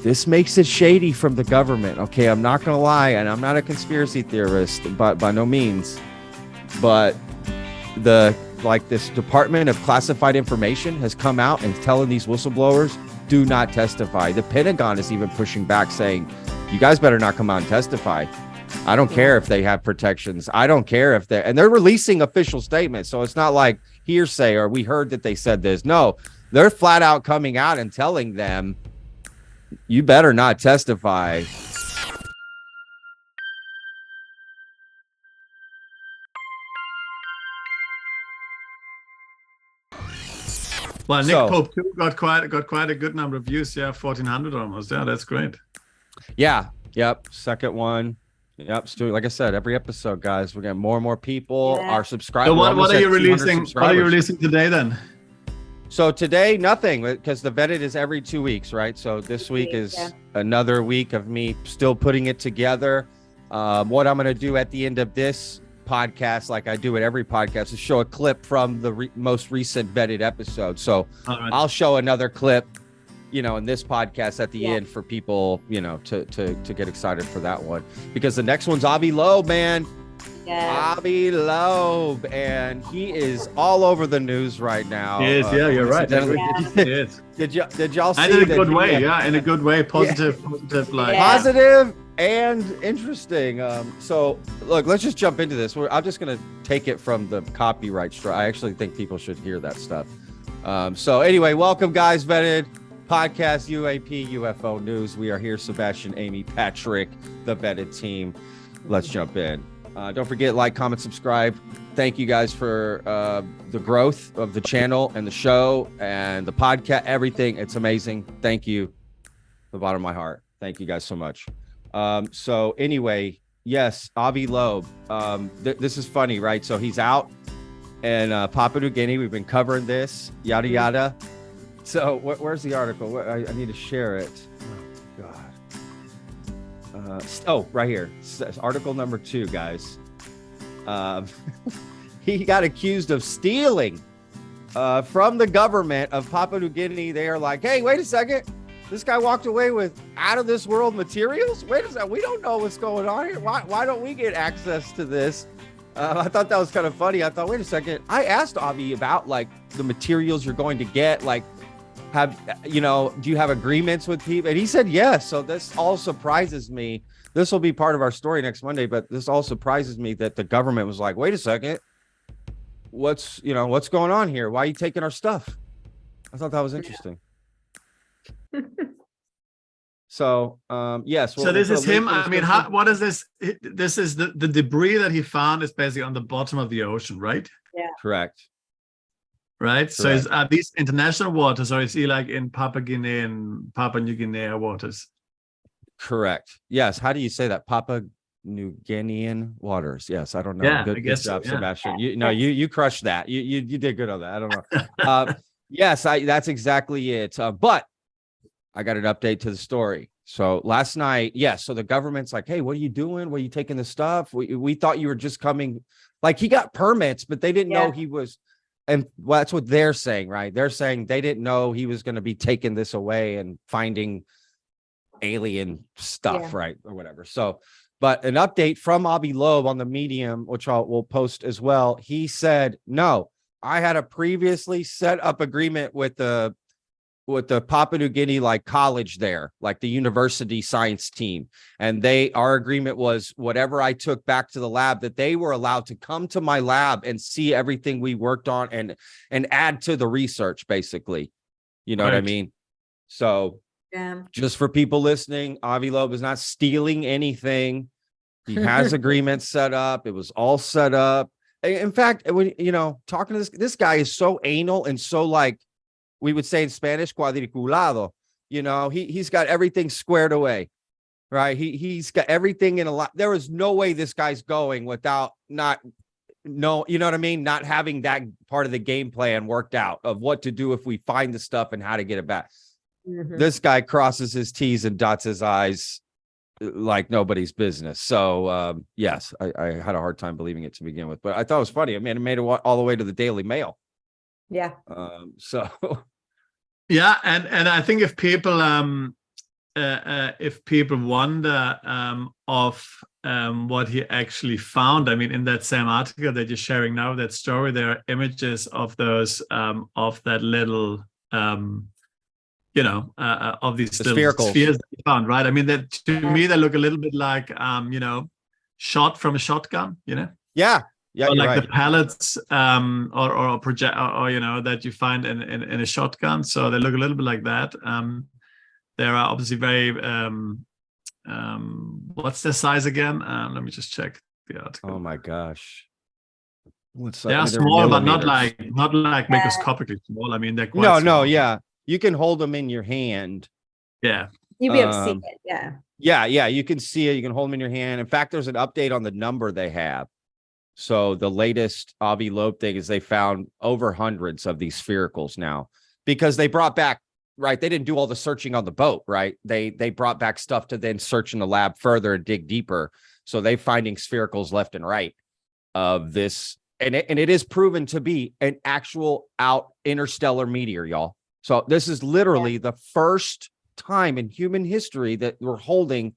this makes it shady from the government. Okay, I'm not gonna lie, and I'm not a conspiracy theorist, but by no means. But this Department of Classified Information has come out and telling these whistleblowers, do not testify. The Pentagon is even pushing back, saying, you guys better not come out and testify. I don't care if they have protections. I don't care if they're releasing official statements. So it's not like hearsay or we heard that they said this. No, they're flat out coming out and telling them, you better not testify. Well, Nick Pope too got quite a good number of views. Yeah, 1,400 almost. Yeah, that's great. Yeah. Yep. Second one. Yep. Stu, like I said, every episode, guys, we're getting more and more people. Our subscribers. So what are you releasing? What are you releasing today then? So today, nothing, because the vetted is every 2 weeks, right? So this week is another week of me still putting it together. What I'm going to do at the end of this podcast, like I do at every podcast, is show a clip from the most recent vetted episode. So I'll show another clip, in this podcast at the end for people, to get excited for that one, because the next one's Avi Loeb, man. Avi Loeb, and he is all over the news right now. He is, you're right. Did y'all see? In a good way, in a good way, positive, positive and interesting. So look, let's just jump into this. I'm just gonna take it from the copyright strike. I actually think people should hear that stuff. So anyway, welcome guys, vetted podcast, UAP, UFO news. We are here, Sebastian, Amy, Patrick, the vetted team. Let's jump in. Don't forget, like, comment, subscribe. Thank you guys for the growth of the channel and the show and the podcast, everything. It's amazing. Thank you. From the bottom of my heart. Thank you guys so much. So anyway, yes, Avi Loeb. This is funny, right? So he's out in Papua New Guinea. We've been covering this, yada, yada. So where's the article? I need to share it. Oh, God. Right here. Article number 2, guys. He got accused of stealing from the government of Papua New Guinea. They are like, hey, wait a second. This guy walked away with out of this world materials. Wait a second. We don't know what's going on here. Why don't we get access to this? I thought that was kind of funny. I thought, wait a second. I asked Avi about like the materials you're going to get, like, do you have agreements with people? And he said yes. So this all surprises me. This will be part of our story next Monday, but this all surprises me that the government was like, wait a second, what's going on here? Why are you taking our stuff? I thought that was interesting. So yes. So this is him. I mean, what is this? This is the debris that he found is basically on the bottom of the ocean, right? Yeah. Correct. Right. So are these international waters, or is he like in Papua Guinea and Papua New Guinea waters? Correct. Yes. How do you say that? Papua New Guinean waters. Yes. I don't know. Yeah, good job, Sebastian. You crushed that. You did good on that. I don't know. Yes, that's exactly it. But I got an update to the story. So last night, so the government's like, hey, what are you doing? Were you taking the stuff? We thought you were just coming. Like, he got permits, but they didn't know he was. And that's what they're saying, right? They're saying they didn't know he was going to be taking this away and finding alien stuff, right? Or whatever. So, but an update from Avi Loeb on the Medium, which we'll post as well. He said, no, I had a previously set up agreement with the Papua New Guinea, like, college there, like the university science team. And our agreement was whatever I took back to the lab, that they were allowed to come to my lab and see everything we worked on and add to the research, basically. You know what I mean? So just for people listening, Avi Loeb is not stealing anything. He has agreements set up. It was all set up. In fact, when, talking to this guy is so anal and so, like, we would say in Spanish, cuadriculado. He's got everything squared away, right? He's got everything in a lot. There is no way this guy's going without not having that part of the game plan worked out of what to do if we find the stuff and how to get it back. Mm-hmm. This guy crosses his T's and dots his I's like nobody's business. So yes, I had a hard time believing it to begin with, but I thought it was funny. I mean, it made it all the way to the Daily Mail. Yeah. So yeah, and I think if people if people wonder of what he actually found. I mean, in that same article that you're sharing now, that story, there are images of those of that little of these little sphericals. spheres that you found, right? I mean, that to me they look a little bit like shot from a shotgun, Yeah. Yeah, or you're like right. the pellets or project or that you find in a shotgun. So they look a little bit like that. There are obviously very what's their size again? Let me just check the article. Oh my gosh. They are small, but not like microscopically small. I mean, they're quite small. Yeah. You can hold them in your hand. Yeah. You'll be able to see it, yeah. Yeah, you can see it. You can hold them in your hand. In fact, there's an update on the number they have. So the latest Avi Loeb thing is they found over hundreds of these sphericals now, because they brought back, right? They didn't do all the searching on the boat, right? They brought back stuff to then search in the lab further and dig deeper. So they finding sphericals left and right of this. And it is proven to be an actual out interstellar meteor, y'all. So this is literally the first time in human history that we're holding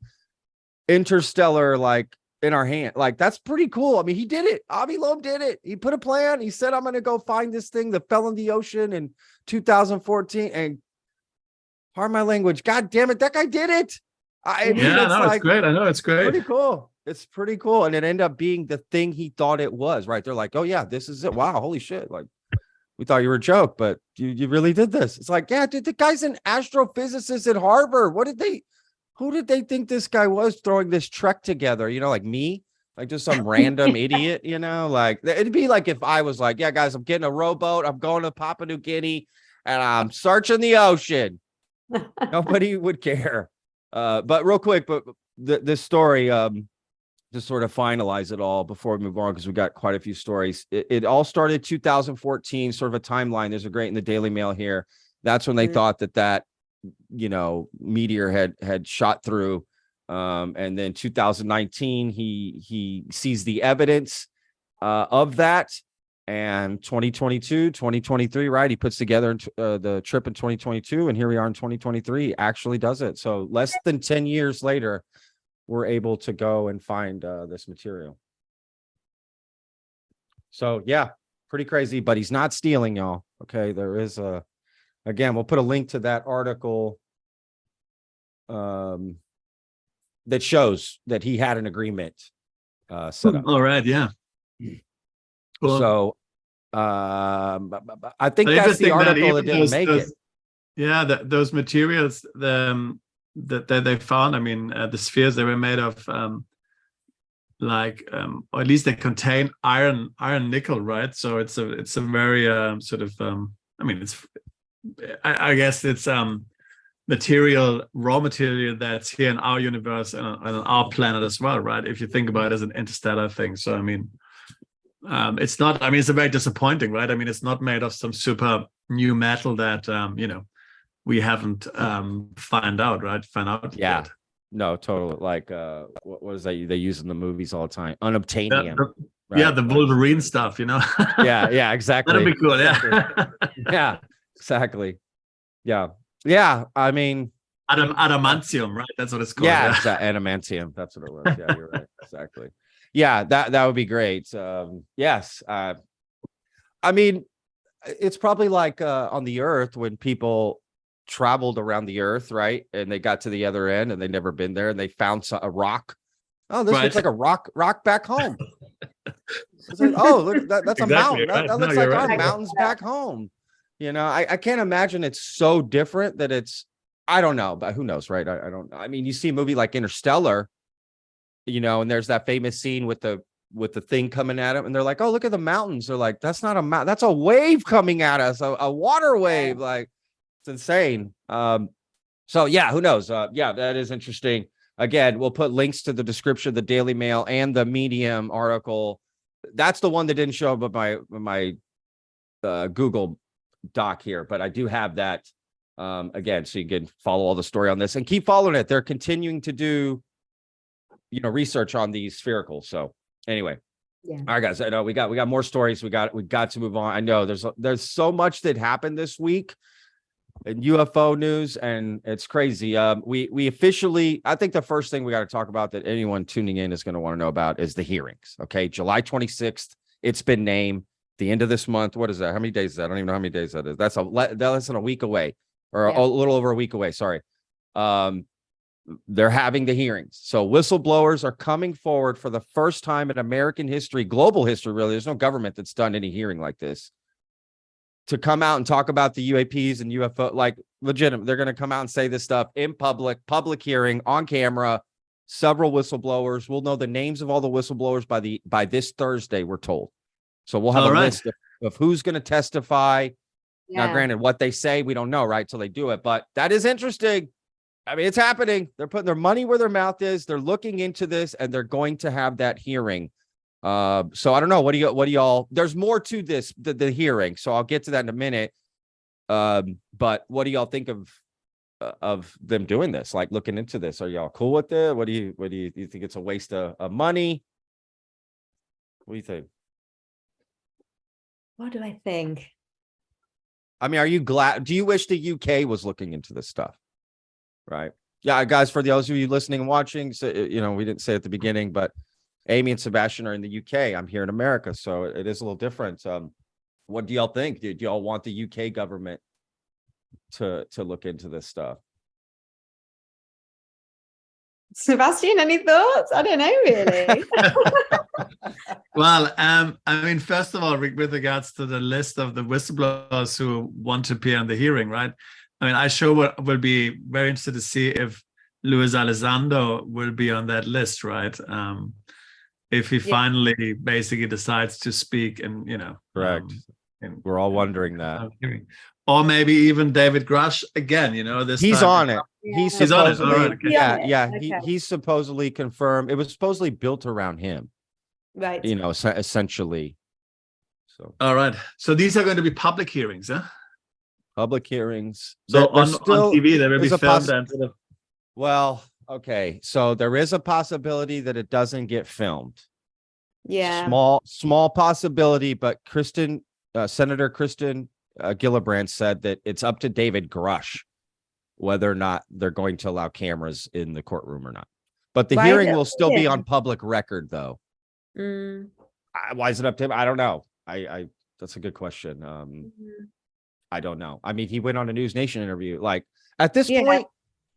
interstellar, like, in our hand. Like, that's pretty cool. I mean, he did it. Avi Loeb did it. He put a plan. He said, I'm going to go find this thing that fell in the ocean in 2014. And pardon my language, God damn it, that guy did it. It's great. I know, it's great. Pretty cool. It's pretty cool. And it ended up being the thing he thought it was, right? They're like, oh yeah, this is it. Wow, holy shit. Like, we thought you were a joke, but you really did this. It's like, yeah, dude, the guy's an astrophysicist at Harvard. Who did they think this guy was throwing this trek together? Like me, like just some random idiot, like it'd be like if I was like, yeah, guys, I'm getting a rowboat. I'm going to Papua New Guinea and I'm searching the ocean. Nobody would care. But real quick, but this story, to sort of finalize it all before we move on, because we got quite a few stories. It all started 2014, sort of a timeline. There's a great in the Daily Mail here. That's when they thought that meteor had shot through. And then 2019, he sees the evidence of that. And 2022, 2023, right? He puts together the trip in 2022, and here we are in 2023, actually does it. So less than 10 years later, we're able to go and find this material. So yeah, pretty crazy, but he's not stealing, y'all. Okay, there is again, we'll put a link to that article that shows that he had an agreement set up. All right, yeah. Cool. So I think that's the article that didn't make it. Yeah, those materials that they found, I mean, the spheres, they were made of or at least they contain iron nickel, right? So it's a very sort of I mean, I guess it's raw material that's here in our universe and on our planet as well, right? If you think about it as an interstellar thing. So I mean, it's not, I mean, it's a very disappointing, right? I mean, it's not made of some super new metal that we haven't found out yet. No, totally. Like what is that they use in the movies all the time? Unobtainium. Right? The Wolverine stuff, yeah, exactly. That'd be cool. Exactly. Yeah, exactly. Yeah, I mean, adamantium, right? That's what it's called. Yeah, adamantium. That's what it was. Yeah, you're right. Exactly. Yeah, that would be great. Yes. I mean, it's probably like on the Earth when people traveled around the Earth, right? And they got to the other end and they'd never been there, and they found a rock. Oh, this looks like a rock back home. Like, oh, look, that's a mountain. Right. That looks like our mountains back home. I can't imagine it's so different that it's, I don't know, but who knows, right? I don't know. I mean, you see a movie like Interstellar, and there's that famous scene with the thing coming at them, and they're like, oh, look at the mountains. They're like, that's not a mountain, that's a wave coming at us, a water wave. Like, it's insane. So yeah, who knows? Yeah, that is interesting. Again, we'll put links to the description of the Daily Mail and the Medium article. That's the one that didn't show up with my Google Doc here, but I do have that again, so you can follow all the story on this and keep following it. They're continuing to do research on these sphericals. So anyway, all right, guys, I know we got more stories. We got to move on. I know there's so much that happened this week and UFO news, and it's crazy. We officially, I think the first thing we got to talk about that anyone tuning in is going to want to know about is the hearings. Okay, July 26th. It's been named. The end of this month. What is that? How many days is that? I don't even know how many days that is. That's less than a week away, or a little over a week away. Sorry. They're having the hearings. So whistleblowers are coming forward for the first time in American history, global history, really. There's no government that's done any hearing like this, to come out and talk about the UAPs and UFO, like legitimate. They're going to come out and say this stuff in public hearing on camera. Several whistleblowers. We'll know the names of all the whistleblowers by this Thursday, we're told. So we'll have a list of who's going to testify. Yeah. Now, granted, what they say, we don't know, right, till they do it. But that is interesting. I mean, it's happening. They're putting their money where their mouth is. They're looking into this, and they're going to have that hearing. So I don't know. What do y'all? There's more to this, the hearing. So I'll get to that in a minute. But what do y'all think of them doing this? Like looking into this? Are y'all cool with it? What do you think? It's a waste of money? What do you think? What do I think? I mean, are you glad? Do you wish the UK was looking into this stuff? Right. Yeah, guys, for those of you listening and watching, so, we didn't say at the beginning, but Amy and Sebastian are in the UK. I'm here in America, so it is a little different. What do y'all think? Do y'all want the UK government to look into this stuff? Sebastian, any thoughts? I don't know, really. Well, I mean, first of all, with regards to the list of the whistleblowers who want to appear in the hearing, right? I mean, I sure will be very interested to see if Luis Elizondo will be on that list, right? If he finally basically decides to speak, and correct. We're all wondering that. Or maybe even David Grush again. He's on it. Yeah. He's on it. All right, okay. Yeah. Okay. He's supposedly confirmed. It was supposedly built around him. Right. Essentially. So. All right. So these are going to be public hearings, huh? Public hearings. So on TV, there will be filmed. Well, okay. So there is a possibility that it doesn't get filmed. Yeah. Small possibility, but Senator Kristen Gillibrand said that it's up to David Grush whether or not they're going to allow cameras in the courtroom or not. But the hearing will still be on public record, though. Why is it up to him? I don't know. I that's a good question. I don't know. I mean, he went on a News Nation interview. Like at this point,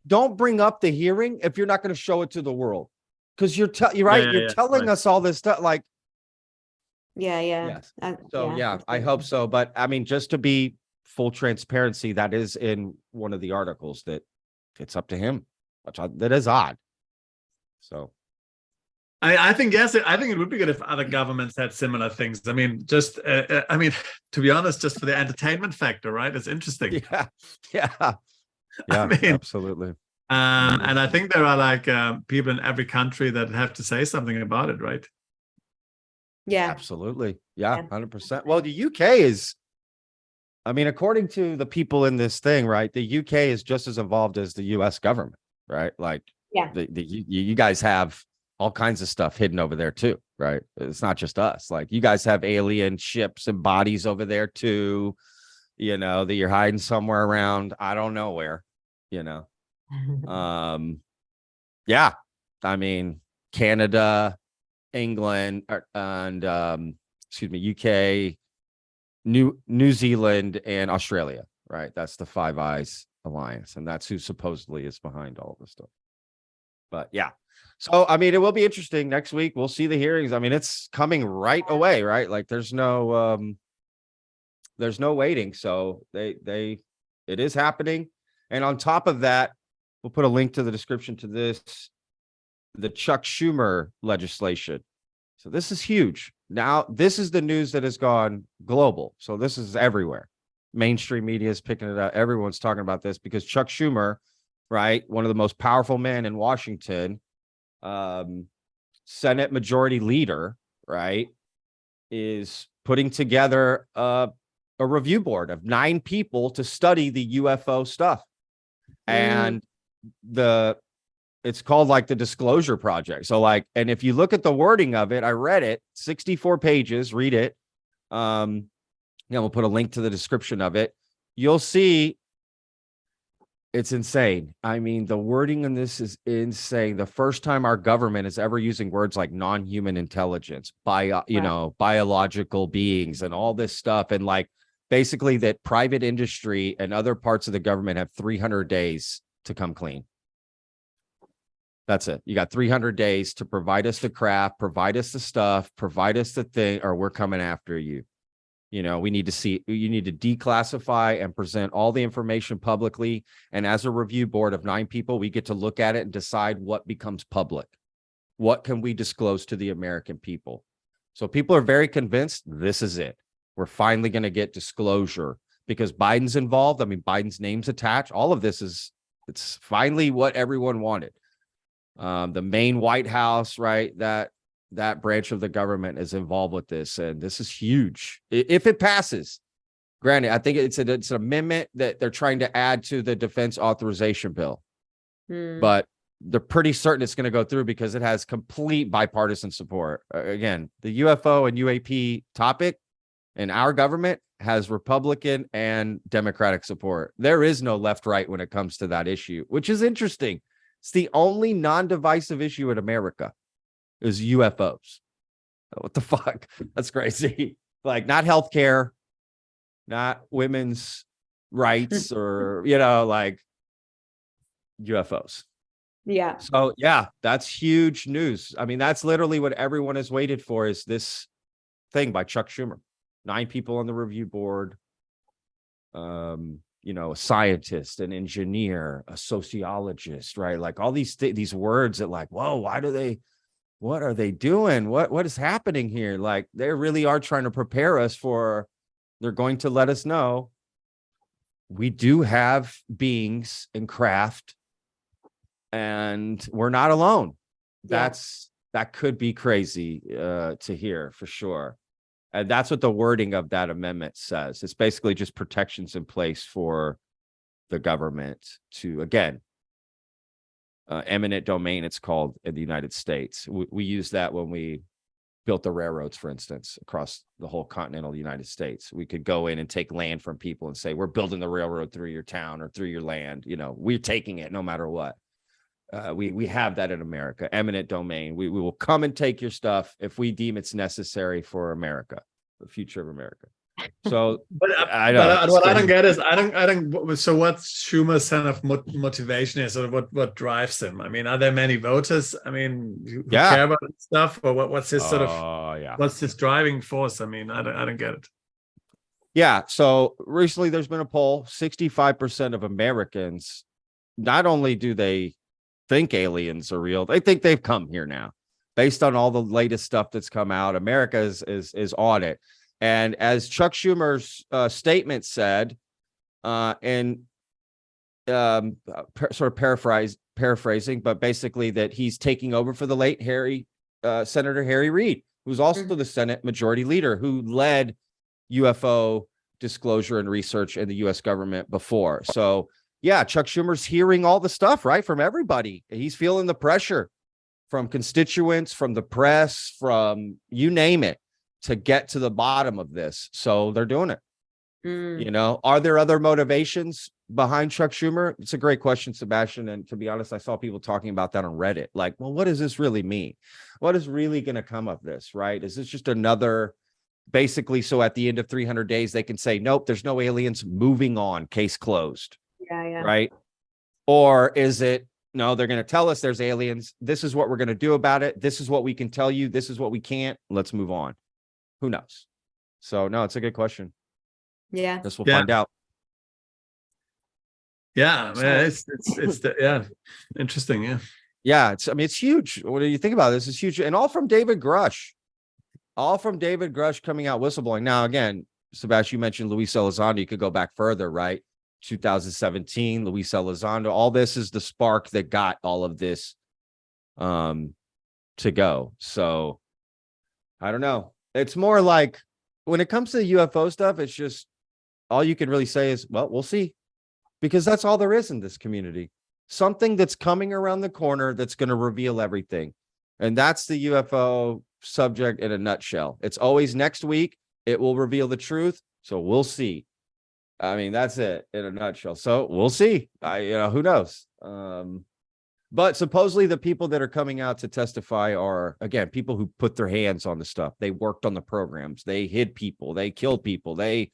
don't bring up the hearing if you're not going to show it to the world, because you're telling us all this stuff. Like, yes. I hope so. But I mean, just to be full transparency, that is in one of the articles that it's up to him, that is odd. So. I think, yes, I think it would be good if other governments had similar things. I mean, just, to be honest, just for the entertainment factor, right? It's interesting. Yeah, I mean, absolutely. And I think there are like people in every country that have to say something about it, right? Yeah, absolutely. Yeah, 100%. Well, the UK is, I mean, according to the people in this thing, right? The UK is just as involved as the US government, right? Like, you guys have all kinds of stuff hidden over there too, right? It's not just us. Like, you guys have alien ships and bodies over there too, that you're hiding somewhere around. I don't know where, yeah. I mean, Canada, England, and UK, New Zealand, and Australia, right? That's the Five Eyes Alliance, and that's who supposedly is behind all this stuff. But yeah. So, I mean, it will be interesting next week. We'll see the hearings. I mean, it's coming right away, right? Like there's no waiting. So it is happening. And on top of that, we'll put a link to the description to this, the Chuck Schumer legislation. So this is huge. Now, this is the news that has gone global. So this is everywhere. Mainstream media is picking it up. Everyone's talking about this because Chuck Schumer, right, one of the most powerful men in Washington, Senate Majority Leader, right, is putting together a review board of 9 people to study the UFO stuff. And it's called like the Disclosure Project. So like, and if you look at the wording of it, I read it, 64 pages, read it. We'll put a link to the description of it. You'll see It's insane. I mean, the wording in this is insane. The first time our government is ever using words like non-human intelligence, biological beings and all this stuff. And like basically that private industry and other parts of the government have 300 days to come clean. That's it. You got 300 days to provide us the craft, provide us the stuff, provide us the thing, or we're coming after you. You know, you need to declassify and present all the information publicly. And as a review board of 9 people, we get to look at it and decide what becomes public. What can we disclose to the American people? So people are very convinced this is it. We're finally going to get disclosure because Biden's involved. I mean, Biden's name's attached. All of this it's finally what everyone wanted. The main White House, right? That branch of the government is involved with this, and this is huge. If it passes, granted, I think it's an amendment that they're trying to add to the defense authorization bill, but they're pretty certain it's going to go through because it has complete bipartisan support. Again, the UFO and UAP topic in our government has Republican and Democratic support. There is no left-right when it comes to that issue, which is interesting. It's the only non-divisive issue in America. Is UFOs. What the fuck? That's crazy. Like not healthcare, not women's rights, or like UFOs. Yeah. So yeah, that's huge news. I mean, that's literally what everyone has waited for is this thing by Chuck Schumer. 9 people on the review board. A scientist, an engineer, a sociologist, right? Like all these words that like, whoa, what are they doing? What is happening here? Like they really are trying to prepare us for, they're going to let us know we do have beings and craft and we're not alone. Yeah. That could be crazy to hear for sure. And that's what the wording of that amendment says. It's basically just protections in place for the government to, again, eminent domain, it's called in the United States. We use that when we built the railroads, for instance, across the whole continental United States. We could go in and take land from people and say, we're building the railroad through your town or through your land. We're taking it no matter what. We have that in America, eminent domain. We will come and take your stuff if we deem it's necessary for America, the future of America. So, but I know. But what I don't get is I don't. So what Schumer's kind of motivation is, or what drives him? I mean, are there many voters? I mean, who care about this stuff, or what's his sort of? What's his driving force? I mean, I don't get it. Yeah. So recently, there's been a poll. 65% of Americans, not only do they think aliens are real, they think they've come here now. Based on all the latest stuff that's come out, America is on it. And as Chuck Schumer's statement said, and sort of paraphrasing, but basically that he's taking over for the late Senator Harry Reid, who's also the Senate Majority Leader, who led UFO disclosure and research in the U.S. government before. So, yeah, Chuck Schumer's hearing all the stuff, right, from everybody. He's feeling the pressure from constituents, from the press, from you name it, to get to the bottom of this. So they're doing it. Are there other motivations behind Chuck Schumer? It's a great question, Sebastian. And to be honest, I saw people talking about that on Reddit. Like, well, what does this really mean? What is really going to come of this, right? Is this just another, basically, so at the end of 300 days, they can say, nope, there's no aliens, moving on, case closed. Yeah. Right? Or is it, no, they're going to tell us there's aliens. This is what we're going to do about it. This is what we can tell you. This is what we can't. Let's move on. Who knows? So no, it's a good question. Yeah. Guess we'll find out. Yeah, man, it's interesting. Yeah. Yeah. It's huge. What do you think about this? It's huge. And all from David Grush. Coming out whistleblowing. Now, again, Sebastian, you mentioned Luis Elizondo. You could go back further, right? 2017, Luis Elizondo. All this is the spark that got all of this to go. So I don't know. It's more like when it comes to the UFO stuff, it's just all you can really say is, well, we'll see, because that's all there is in this community. Something that's coming around the corner that's going to reveal everything. And that's the UFO subject in a nutshell. It's always next week. It will reveal the truth. So we'll see. I mean, that's it in a nutshell. So we'll see. Who knows? But supposedly the people that are coming out to testify are, again, people who put their hands on the stuff. They worked on the programs. They hid people. They killed people. They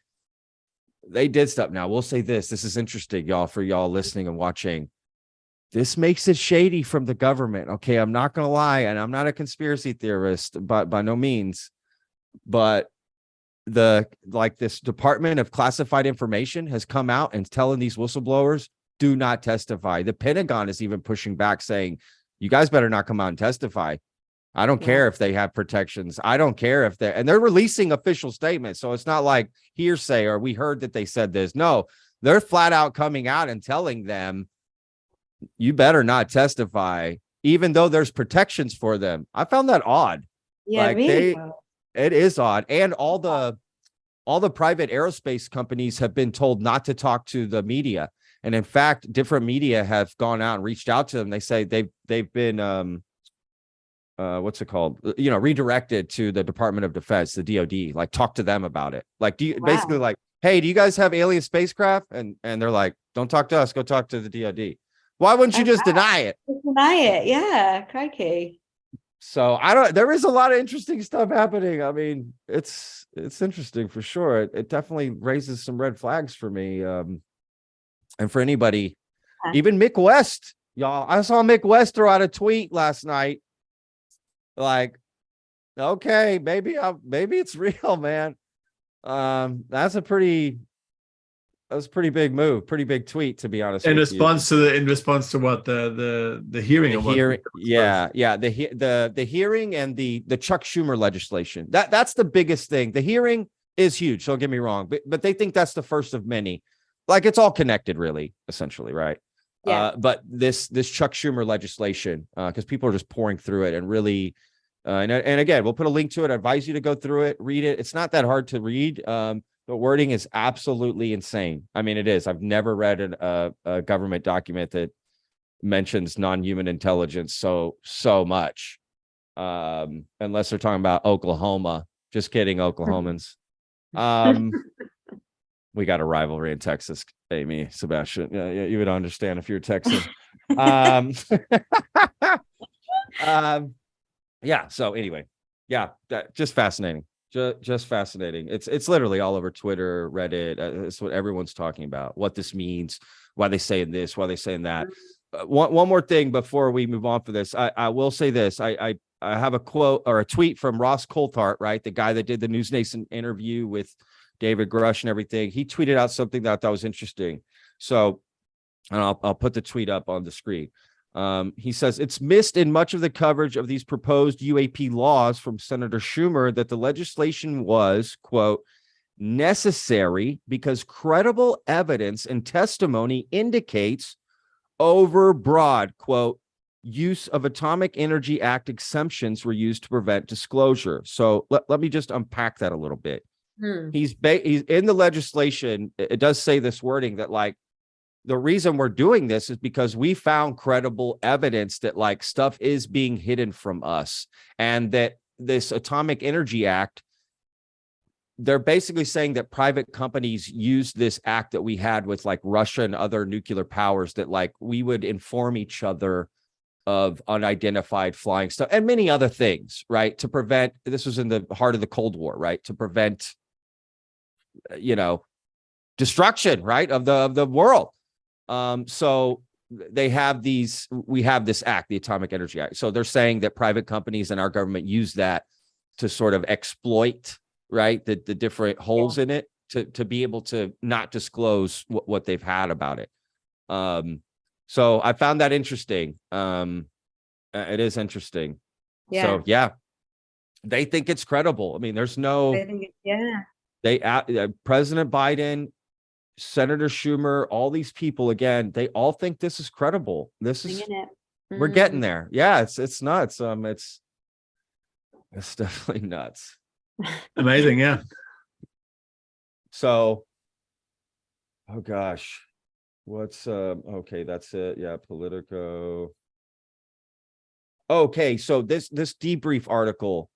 did stuff. Now, we'll say this. This is interesting, y'all, for y'all listening and watching. This makes it shady from the government. Okay, I'm not going to lie, and I'm not a conspiracy theorist, but by no means. But this Department of Classified Information has come out and telling these whistleblowers, do not testify. The Pentagon is even pushing back, saying, you guys better not come out and testify. I don't care if they have protections. I don't care if they're releasing official statements. So it's not like hearsay or we heard that they said this. No, they're flat out coming out and telling them, you better not testify, even though there's protections for them. I found that odd. Yeah, like really. It is odd. And all the private aerospace companies have been told not to talk to the media. And in fact, different media have gone out and reached out to them. They say they've been what's it called? Redirected to the Department of Defense, the DoD, like talk to them about it. Like, basically like, hey, do you guys have alien spacecraft? And they're like, don't talk to us, go talk to the DoD. Why wouldn't you just deny it? Deny it, yeah, crikey. So there is a lot of interesting stuff happening. I mean, it's interesting for sure. It definitely raises some red flags for me. And for anybody, even Mick West, y'all. I saw Mick West throw out a tweet last night. Like, okay, maybe it's real, man. That's a pretty big move, pretty big tweet, to be honest. In response to what the hearing, the hearing and the Chuck Schumer legislation. That's the biggest thing. The hearing is huge. Don't get me wrong, but they think that's the first of many. Like, it's all connected, really, essentially, right? Yeah. But this Chuck Schumer legislation, because people are just pouring through it and really, and again, we'll put a link to it. I advise you to go through it, read it. It's not that hard to read. The wording is absolutely insane. I mean, it is. I've never read a government document that mentions non-human intelligence so much, unless they're talking about Oklahoma. Just kidding, Oklahomans. We got a rivalry in Texas, Amy, Sebastian. Yeah, you would understand if you're Texan. Yeah. So anyway, yeah, just fascinating. Just fascinating. It's literally all over Twitter, Reddit. It's what everyone's talking about. What this means, why they saying this, why they saying that. One more thing before we move on for this. I will say this. I have a quote or a tweet from Ross Coulthart, right? The guy that did the News Nation interview with David Grush and everything. He tweeted out something that I thought was interesting. So, and I'll put the tweet up on the screen. He says, it's missed in much of the coverage of these proposed UAP laws from Senator Schumer that the legislation was, quote, necessary because credible evidence and testimony indicates overbroad, quote, use of Atomic Energy Act exemptions were used to prevent disclosure. So let me just unpack that a little bit. He's in the legislation. It does say this wording that, like, the reason we're doing this is because we found credible evidence that, like, stuff is being hidden from us, and that this Atomic Energy Act, they're basically saying that private companies use this act that we had with, like, Russia and other nuclear powers, that, like, we would inform each other of unidentified flying stuff and many other things, right? To prevent, this was in the heart of the Cold War, right? To prevent, destruction, right, of the world. So we have this act, the Atomic Energy Act. So they're saying that private companies and our government use that to sort of exploit, right, the different holes in it to be able to not disclose what they've had about it. So I found that interesting. It is interesting. Yeah. So yeah, they think it's credible. I mean, there's no. I think President Biden, Senator Schumer, all these people, again, they all think this is credible. We're getting there. Yeah, it's nuts. It's definitely nuts. Amazing, yeah. So, oh gosh, what's okay, that's it. Yeah, Politico. Okay, so this debrief article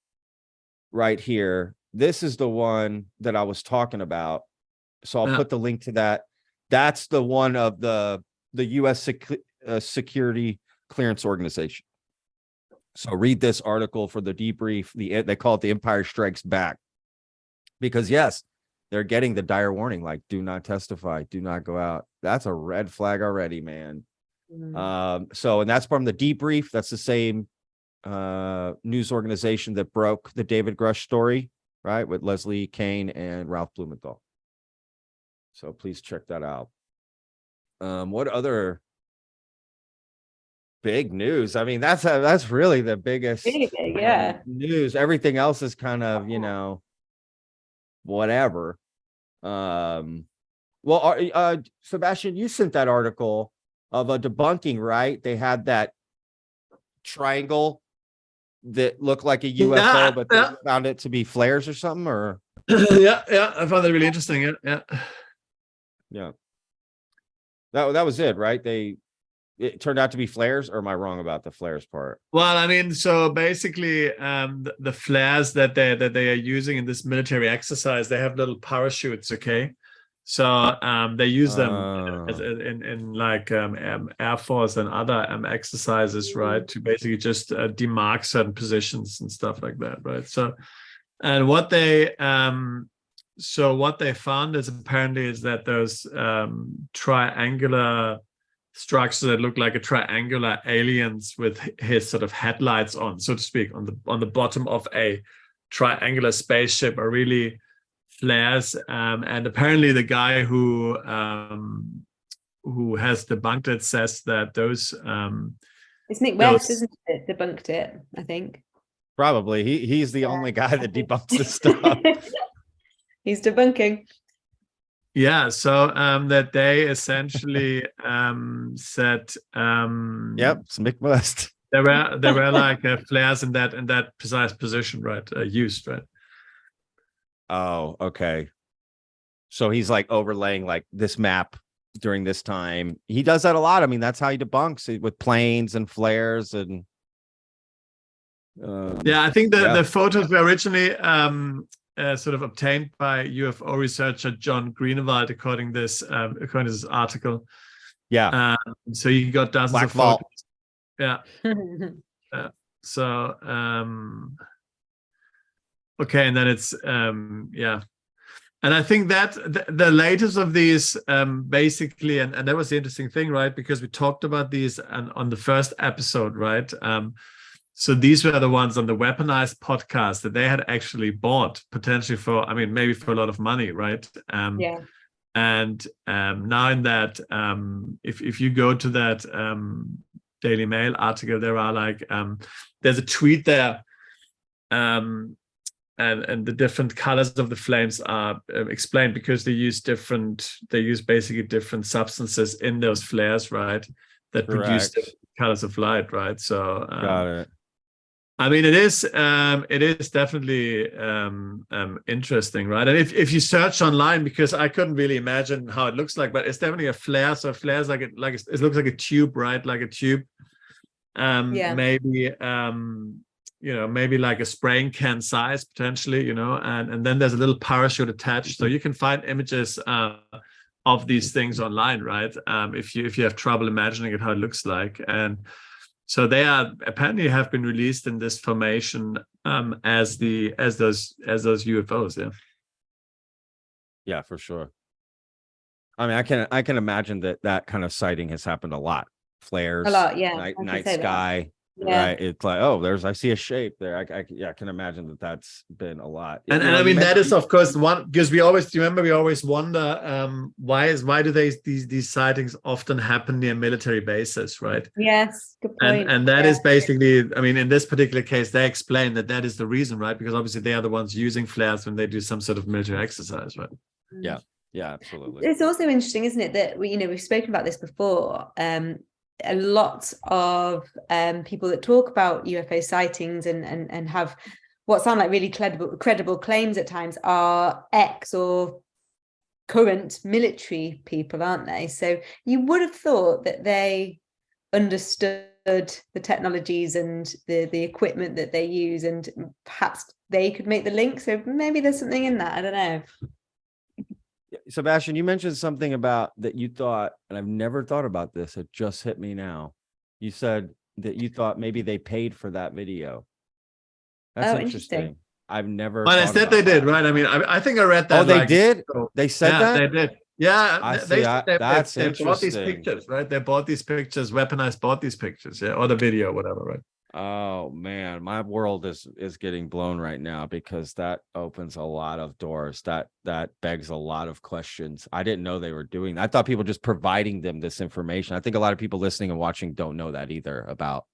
right here, this is the one that I was talking about. So I'll put the link to that. That's the one of the U.S. Security Clearance Organization. So read this article for the debrief. They call it the Empire Strikes Back, because yes, they're getting the dire warning, like, do not testify, do not go out. That's a red flag already, man. So, and that's from the debrief. That's the same news organization that broke the David Grush story, right, with Leslie Kane and Ralph Blumenthal. So please check that out. What other big news? I mean, that's really the biggest Really big, yeah. news. Everything else is kind of, whatever. Well, Sebastian, you sent that article of a debunking, right? They had that triangle that looked like a UFO, but they found it to be flares or something, or yeah, I found that really interesting. Yeah. That was it, right? It turned out to be flares, or am I wrong about the flares part? Well, I mean, so basically, the flares that they are using in this military exercise, they have little parachutes. Okay, so they use them in like Air Force and other exercises, right, to basically just demark certain positions and stuff like that, right? So, and what they found is apparently is that those triangular structures that look like a triangular aliens with his sort of headlights on, so to speak, on the bottom of a triangular spaceship are really flares. And apparently the guy who has debunked it says that those it's Nick West, isn't it? Debunked it, I think. Probably. He's the only guy that debunks this stuff. He's debunking. Yeah, so that they essentially said it's Mick West. There were like flares in that precise position, right? Used, right? Oh, okay. So he's like overlaying like this map during this time. He does that a lot. I mean, that's how he debunks it, with planes and flares and yeah, I think the photos were originally sort of obtained by UFO researcher John Greenewald, according to this article. Yeah. So he got dozens Black of Vault. photos. Yeah. So okay, and then it's yeah. And I think that the latest of these basically, and that was the interesting thing, right? Because we talked about these on the first episode, right? So these were the ones on the Weaponized podcast that they had actually bought potentially for, I mean, maybe for a lot of money, right? Yeah. And now in that, if you go to that Daily Mail article, there are like, there's a tweet there, and the different colors of the flames are explained because they use basically different substances in those flares, right? That produce different colors of light, right? So got it. I mean, it is definitely interesting, right? And if you search online, because I couldn't really imagine how it looks like, but it's definitely a flare. So flares it looks like a tube, right? Like a tube. Maybe maybe like a spraying can size potentially, and then there's a little parachute attached, so you can find images of these things online, right? If you have trouble imagining it, how it looks like. And so they are apparently have been released in this formation as those UFOs. Yeah, for sure. I mean, I can imagine that kind of sighting has happened a lot. Flares, a lot, yeah. Night sky. Yeah. Right, it's like, I see a shape there. I can imagine that's been a lot. And I mean, that is of course one, because we always wonder why do these sightings often happen near military bases, right? Yes, good point. And that is basically, I mean, in this particular case, they explain that is the reason, right? Because obviously they are the ones using flares when they do some sort of military exercise, right? Yeah, absolutely. It's also interesting, isn't it, that we've spoken about this before. A lot of people that talk about UFO sightings and have what sound like really credible claims at times are ex or current military people, aren't they? So you would have thought that they understood the technologies and the equipment that they use, and perhaps they could make the link. So maybe there's something in that. I don't know. Sebastian, you mentioned something about that you thought, and I've never thought about this. It just hit me now. You said that you thought maybe they paid for that video. That's Oh, interesting. I've never. Well, thought instead about they did, that. right? I mean, I think I read that. Oh, they like, did. so- They said yeah, that. they did. Yeah, I they see. That's they bought these interesting. pictures, right? They bought these pictures. Weaponized bought these pictures, yeah, or the video, whatever, right? Oh man, my world is getting blown right now because that opens a lot of doors. That begs a lot of questions. I didn't know they were doing that. I thought people just providing them this information. I think a lot of people listening and watching don't know that either about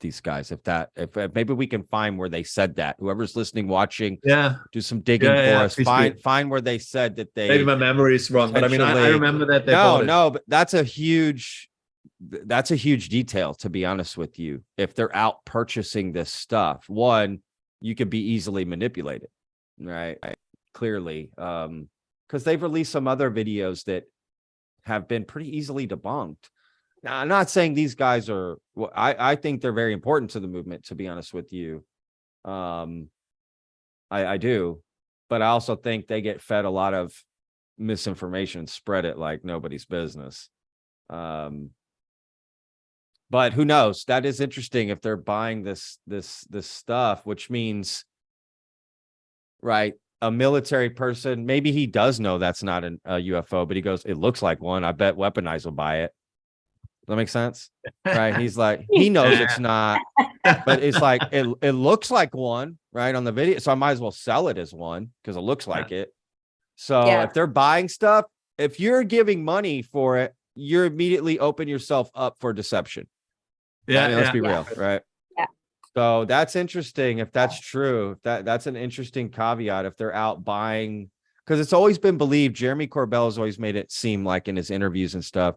these guys. If maybe we can find where they said that. Whoever's listening, watching, Yeah, do some digging for us. please do. Find where they said that they. Maybe my memory is wrong, but I mean, I potentially- remember that they bought it. No, but that's a huge detail, to be honest with you. If they're out purchasing this stuff, one, you could be easily manipulated, right? Clearly, because they've released some other videos that have been pretty easily debunked. Now, I'm not saying these guys are. Well, I think they're very important to the movement, to be honest with you. I do, but I also think they get fed a lot of misinformation, spread it like nobody's business. But who knows? That is interesting if they're buying this stuff, which means, right, a military person, maybe he does know that's not a UFO, but he goes, it looks like one. I bet Weaponize will buy it. Does that make sense? Right? He's like, he knows it's not, but it's like it looks like one, right, on the video. So I might as well sell it as one because it looks like it. So if they're buying stuff, if you're giving money for it, you're immediately open yourself up for deception. Yeah, I mean, let's be real, right? Yeah. So that's interesting. If that's true, that's an interesting caveat. If they're out buying, because it's always been believed, Jeremy Corbell has always made it seem like in his interviews and stuff,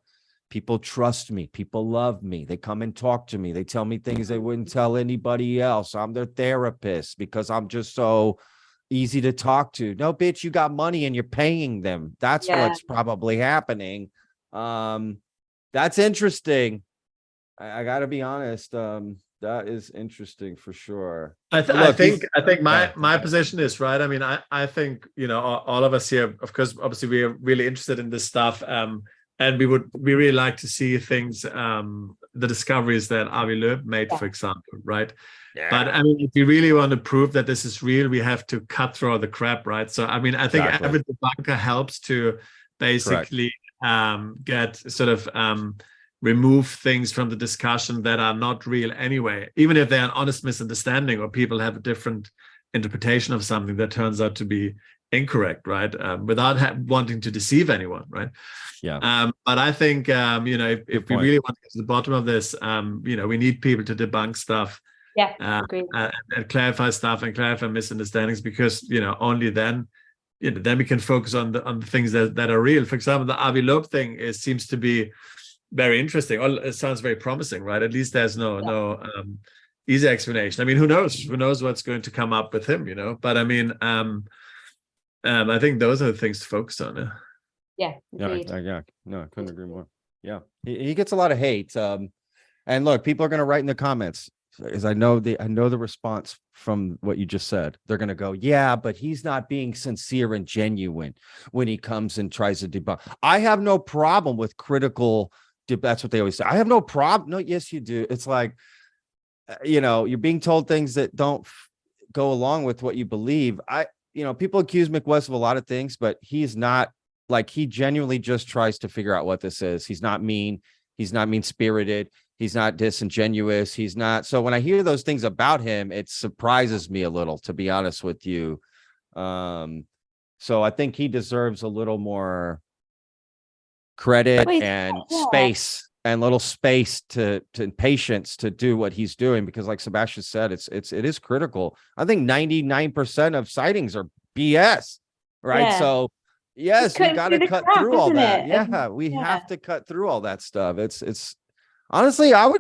people trust me, people love me, they come and talk to me, they tell me things they wouldn't tell anybody else. I'm their therapist because I'm just so easy to talk to. No, bitch, you got money and you're paying them. That's what's probably happening. That's interesting. I got to be honest. That is interesting for sure. I think my position is right. I mean, I think, you know, all of us here, of course, obviously we are really interested in this stuff. And we really like to see things, the discoveries that Avi Loeb made, for example, right? Yeah. But I mean, if we really want to prove that this is real, we have to cut through all the crap, right? So I mean, I think every debunker helps to basically get sort of remove things from the discussion that are not real anyway, even if they're an honest misunderstanding or people have a different interpretation of something that turns out to be incorrect, right? Without wanting to deceive anyone, right? Yeah. But I think, you know, if we really want to get to the bottom of this, you know, we need people to debunk stuff. Yeah, and clarify stuff and clarify misunderstandings, because, you know, only then, you know, then we can focus on the things that are real. For example, the Avi Loeb thing seems to be very interesting. It sounds very promising, right? At least there's no easy explanation. I mean, who knows what's going to come up with him, you know? But I mean, I think those are the things to focus on. Yeah. No, I couldn't agree more. Yeah, he gets a lot of hate. And look, people are going to write in the comments, as I know the response from what you just said. They're going to go, yeah, but he's not being sincere and genuine when he comes and tries to debunk. I have no problem with critical. That's what they always say. I have no problem. No, yes, you do. It's like, you know, you're being told things that don't go along with what you believe. You know, people accuse McWest of a lot of things, but he's not, like, he genuinely just tries to figure out what this is. He's not mean. He's not mean-spirited. He's not disingenuous. He's not. So when I hear those things about him, it surprises me a little, to be honest with you. So I think he deserves a little more credit and space and little space to patience to do what he's doing, because like Sebastian said, it is critical. I think 99% of sightings are BS, right? So yes, we got to cut through all that. Yeah, we have to cut through all that stuff. It's honestly, I'd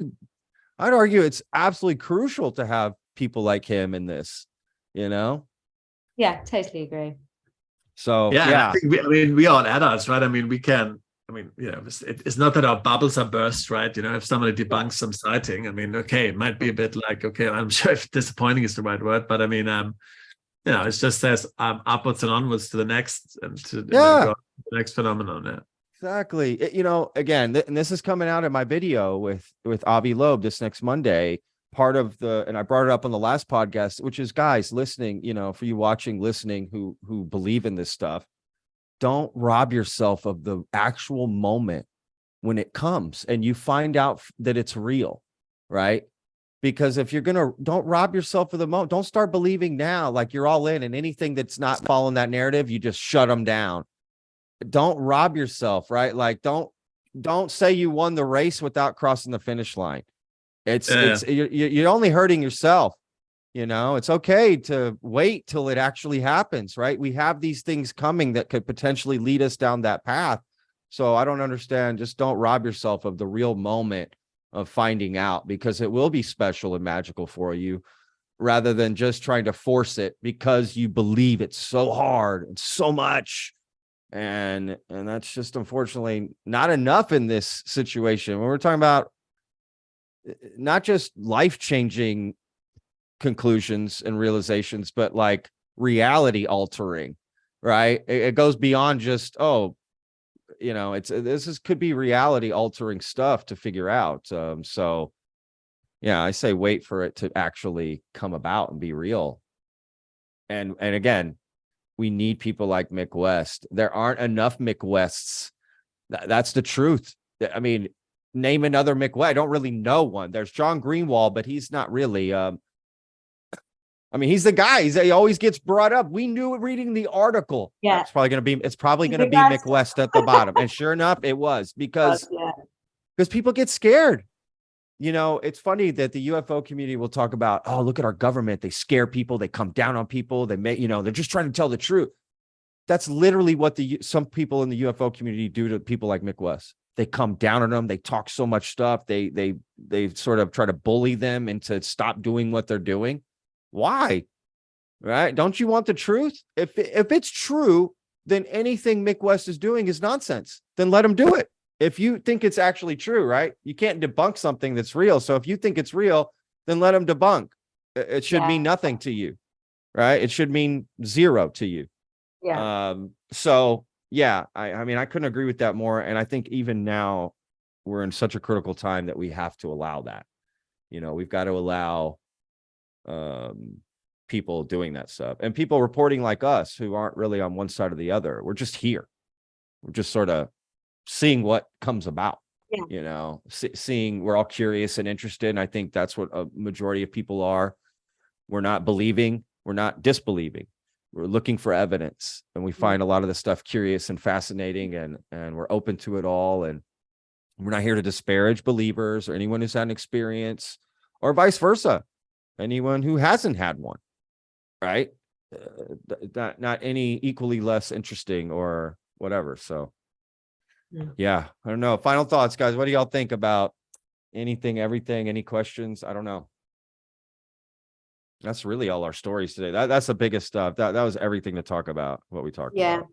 argue it's absolutely crucial to have people like him in this, you know? Yeah, totally agree. So I think we are adults, right? I mean, we can. I mean, you know, it's not that our bubbles are burst, right? You know, if somebody debunks some sighting, I mean, okay, it might be a bit like, okay, I'm sure if disappointing is the right word, but I mean, it just says upwards and onwards to the next and to Yeah. go to the next phenomenon. Yeah. Exactly. Again, and this is coming out in my video with Avi Loeb this next Monday. Part of and I brought it up on the last podcast, which is, guys listening, for you watching, listening, who believe in this stuff, don't rob yourself of the actual moment when it comes and you find out that it's real, right? Because if you're don't rob yourself of the moment. Don't start believing now like you're all in, and anything that's not following that narrative, you just shut them down. Don't rob yourself, right? Like don't say you won the race without crossing the finish line. You're only hurting yourself. It's okay to wait till it actually happens, right? We have these things coming that could potentially lead us down that path. So I don't understand. Just don't rob yourself of the real moment of finding out, because it will be special and magical for you, rather than just trying to force it because you believe it's so hard and so much. And that's just unfortunately not enough in this situation. When we're talking about not just life-changing conclusions and realizations, but like reality altering, right? It goes beyond just, could be reality altering stuff to figure out. So yeah, I say wait for it to actually come about and be real. And again, we need people like Mick West. There aren't enough Mick Wests. That's the truth. I mean, name another Mick West. I don't really know one. There's John Greenwald, but he's not really. He's the guy. He always gets brought up. We knew it reading the article. Yeah, it's probably gonna be Mick West at the bottom, and sure enough, it was because people get scared. It's funny that the UFO community will talk about, oh, look at our government. They scare people. They come down on people. They may, they're just trying to tell the truth. That's literally what some people in the UFO community do to people like Mick West. They come down on them. They talk so much stuff. They sort of try to bully them into stop doing what they're doing. Why? Right? Don't you want the truth? If it's true, then anything Mick West is doing is nonsense. Then let him do it. If you think it's actually true, right? You can't debunk something that's real. So if you think it's real, then let him debunk. It should mean nothing to you, right? It should mean zero to you. Yeah. So yeah, I couldn't agree with that more. And I think even now we're in such a critical time that we have to allow that. We've got to allow people doing that stuff, and people reporting like us who aren't really on one side or the other. We're just here. We're just sort of seeing what comes about. Seeing, we're all curious and interested, and I think that's what a majority of people are. We're not believing, we're not disbelieving, we're looking for evidence, and we find a lot of the stuff curious and fascinating, and we're open to it all. And we're not here to disparage believers or anyone who's had an experience, or vice versa, anyone who hasn't had one, right? Not any equally less interesting or whatever. So yeah, I don't know. Final thoughts, guys. What do y'all think about anything, everything? Any questions? I don't know. That's really all our stories today. That's the biggest stuff. That was everything to talk about, what we talked about.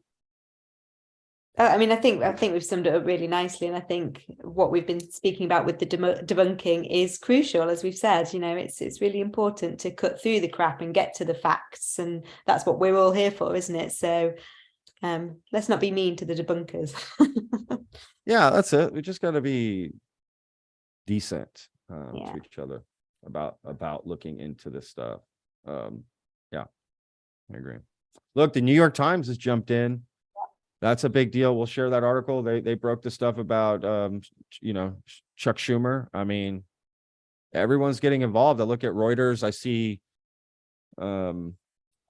I think we've summed it up really nicely, and I think what we've been speaking about with the debunking is crucial. As we've said, it's really important to cut through the crap and get to the facts, and that's what we're all here for, isn't it? So let's not be mean to the debunkers. Yeah, that's it. We just got to be decent to each other about looking into this stuff. Yeah, I agree. Look, the New York Times has jumped in. That's a big deal. We'll share that article. They broke the stuff about Chuck Schumer. I mean, everyone's getting involved. I look at Reuters. I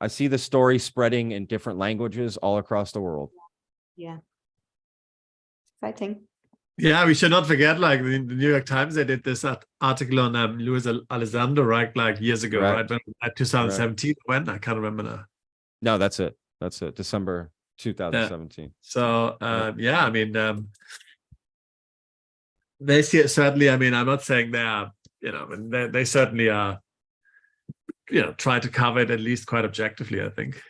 see the story spreading in different languages all across the world. Yeah. Exciting. Yeah, we should not forget, like the New York Times, they did this article on Luis Elizondo, right? Like years ago, right? When, 2017, when? I can't remember now. No, that's it. December 2017. Yeah. So, I mean, they certainly, I mean, I'm not saying they are, they certainly are, try to cover it at least quite objectively, I think.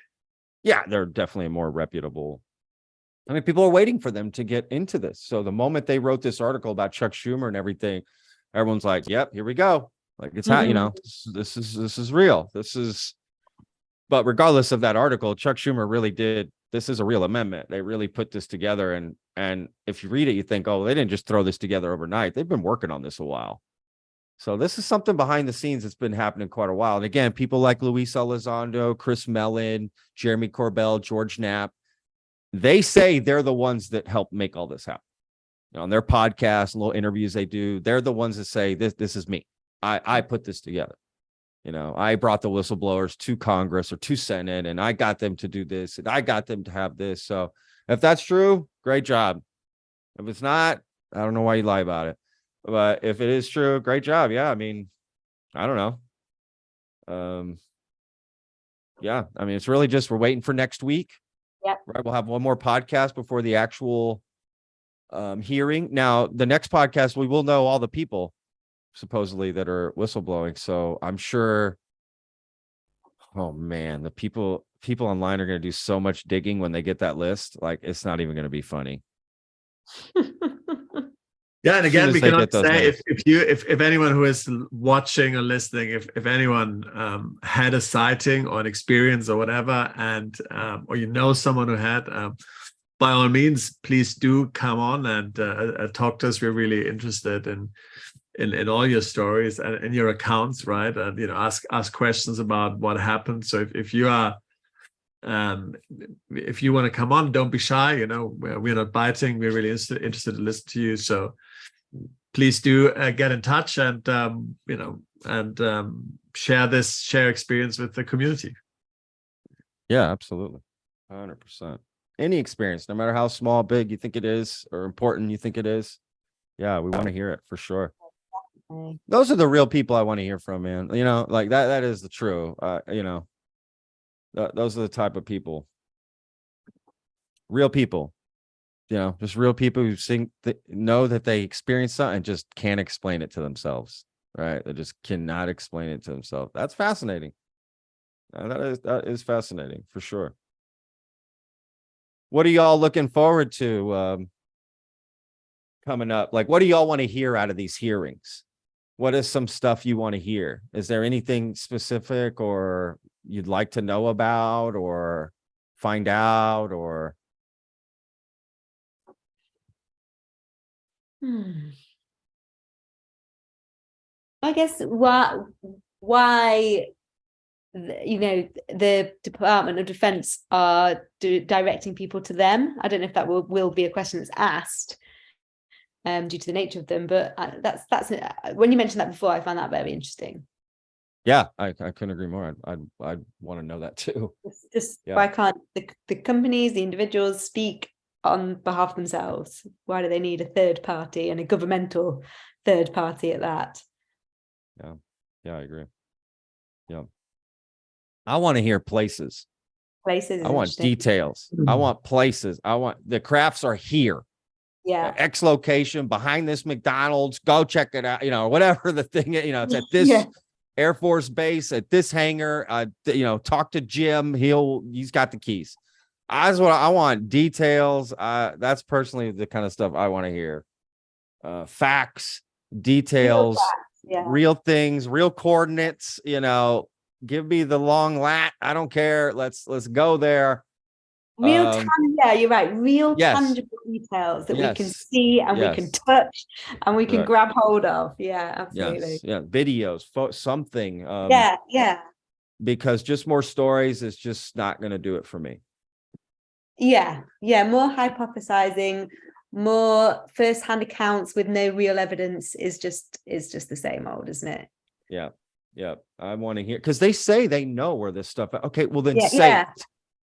Yeah, they're definitely more reputable. I mean, people are waiting for them to get into this. So the moment they wrote this article about Chuck Schumer and everything, everyone's like, yep, here we go. Like it's how, this is real. This is But regardless of that article, Chuck Schumer really did. This is a real amendment. They really put this together. And if you read it, you think, oh, they didn't just throw this together overnight. They've been working on this a while. So this is something behind the scenes that's been happening quite a while. And again, people like Luis Elizondo, Chris Mellon, Jeremy Corbell, George Knapp, they say they're the ones that help make all this happen. On their podcasts, little interviews they do, they're the ones that say, this is me. I put this together. I brought the whistleblowers to Congress or to Senate, and I got them to do this, and I got them to have this. So if that's true, great job. If it's not, I don't know why you lie about it. But if it is true, great job. Yeah, I mean, I don't know. Yeah, I mean, it's really just we're waiting for next week. Yep. Right. We'll have one more podcast before the actual hearing. Now, the next podcast, we will know all the people supposedly that are whistleblowing. So I'm sure. Oh man, the people online are going to do so much digging when they get that list. Like, it's not even going to be funny. Yeah, and again, we cannot say names. if anyone who is watching or listening, if anyone had a sighting or an experience or whatever, and or someone who had, by all means, please do come on and talk to us. We're really interested in all your stories and in your accounts, right? And ask questions about what happened. So if you are if you want to come on, don't be shy. We're not biting. We're really interested to listen to you. So please do get in touch and share experience with the community. Yeah, absolutely, 100%. Any experience, no matter how small, big you think it is, or important you think it is. Yeah, we want to hear it for sure. Those are the real people I want to hear from, man. Like that is the true. Those are the type of people. Real people. Just real people who know that they experienced something and just can't explain it to themselves, right? They just cannot explain it to themselves. That's fascinating. That is fascinating for sure. What are y'all looking forward to coming up? Like, what do y'all want to hear out of these hearings? What is some stuff you want to hear? Is there anything specific or you'd like to know about or find out or? I guess why the Department of Defense are directing people to them. I don't know if that will be a question that's asked due to the nature of them, but that's when you mentioned that before, I found that very interesting. Yeah, I couldn't agree more. I'd want to know that too. Just why can't the companies, the individuals speak on behalf of themselves? Why do they need a third party and a governmental third party at that? Yeah, I agree. Yeah. I want to hear places. I want details. I want places. I want the crafts are here. Yeah. X location behind this McDonald's. Go check it out. Whatever the thing. It's at this Air Force base, at this hangar. Talk to Jim. He's got the keys. That's what I want. Details. That's personally the kind of stuff I want to hear. Facts, details, real things, real coordinates. Give me the long lat. I don't care. Let's go there. You're right. Real tangible details that we can see and we can touch and we can grab hold of. Yeah, absolutely. Yeah, videos, something. Because just more stories is just not going to do it for me. Yeah, more hypothesizing, more first-hand accounts with no real evidence is just the same old, isn't it? Yeah. I want to hear because they say they know where this stuff. Okay, well then say it.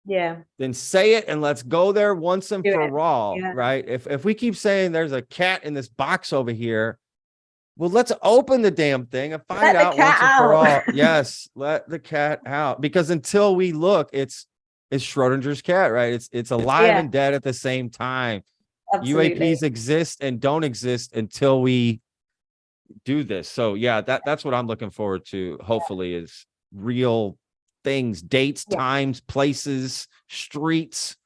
Yeah. Then say it and let's go there once and for all, right? If we keep saying there's a cat in this box over here, well, let's open the damn thing and find out once and for all. Yes, let the cat out. Because until we look, it's Schrodinger's cat, right? It's alive and dead at the same time. Absolutely. UAPs exist and don't exist until we do this. So that's what I'm looking forward to. Hopefully, is real things, dates, times, places, streets,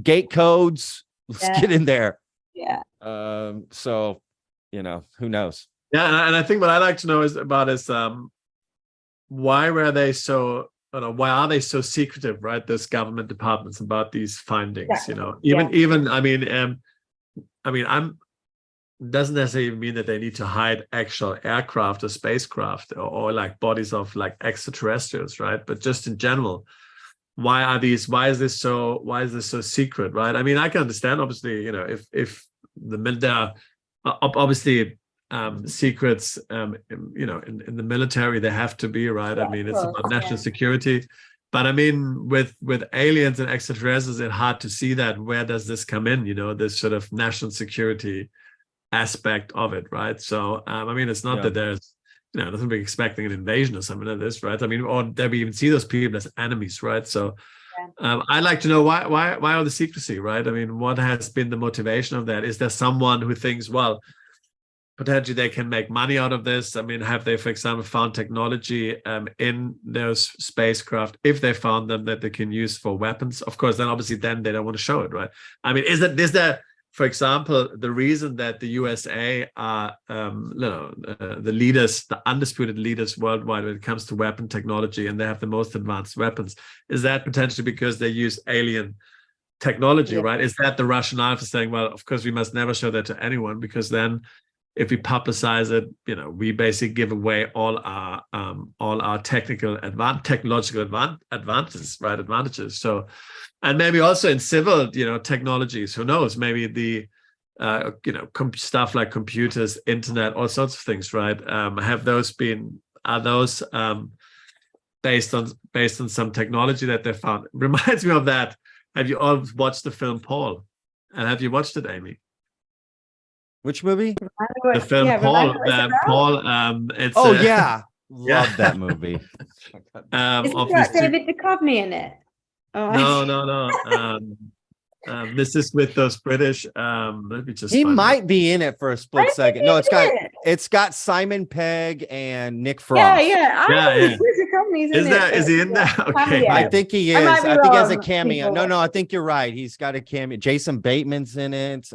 gate codes. Let's get in there. So who knows? Yeah, and I think what I like to know is why were they so don't know, why are they so secretive, right? Those government departments about these findings, Exactly. you know, Yeah. even I'm doesn't necessarily mean that they need to hide actual aircraft or spacecraft or like bodies of like extraterrestrials, right? But just in general, why is this so secret, right? I mean, I can understand, obviously, you know, if there are obviously secrets, you know, in the military, they have to be, right? I mean, it's about national security. But I mean, with aliens and extraterrestrials, it's hard to see that. Where does this come in? You know, this sort of national security aspect of it, right? So, I mean, it's not that there's, you know, doesn't be expecting an invasion or something like this, right? I mean, or that we even see those people as enemies, right? So, I'd like to know why all the secrecy, right? I mean, what has been the motivation of that? Is there someone who thinks, well, potentially they can make money out of this? I mean, have they, for example, found technology in those spacecraft, if they found them, that they can use for weapons? Of course, then obviously then they don't want to show it, right? I mean, is there, for example, the reason that the USA are the leaders, the undisputed leaders worldwide when it comes to weapon technology, and they have the most advanced weapons, is that potentially because they use alien technology, right? Is that the rationale for saying, well, of course we must never show that to anyone, because then if we publicize it, you know, we basically give away all our technological advantages, right? Advantages. So, and maybe also in civil, you know, technologies, who knows? Maybe the you know, stuff like computers, internet, all sorts of things, right? Are those based on some technology that they found? Reminds me of that. Have you all watched the film Paul? And have you watched it, Amy? Which movie? The film Paul. It's love that movie. Is it David Duchovny in it? No. This is with those British. Let me just. He might be in it for a split second. No, it's got Simon Pegg and Nick Frost. Is he in there? Okay, I think he is. I think he has a cameo. No, I think you're right. He's got a cameo. Jason Bateman's in it. Seth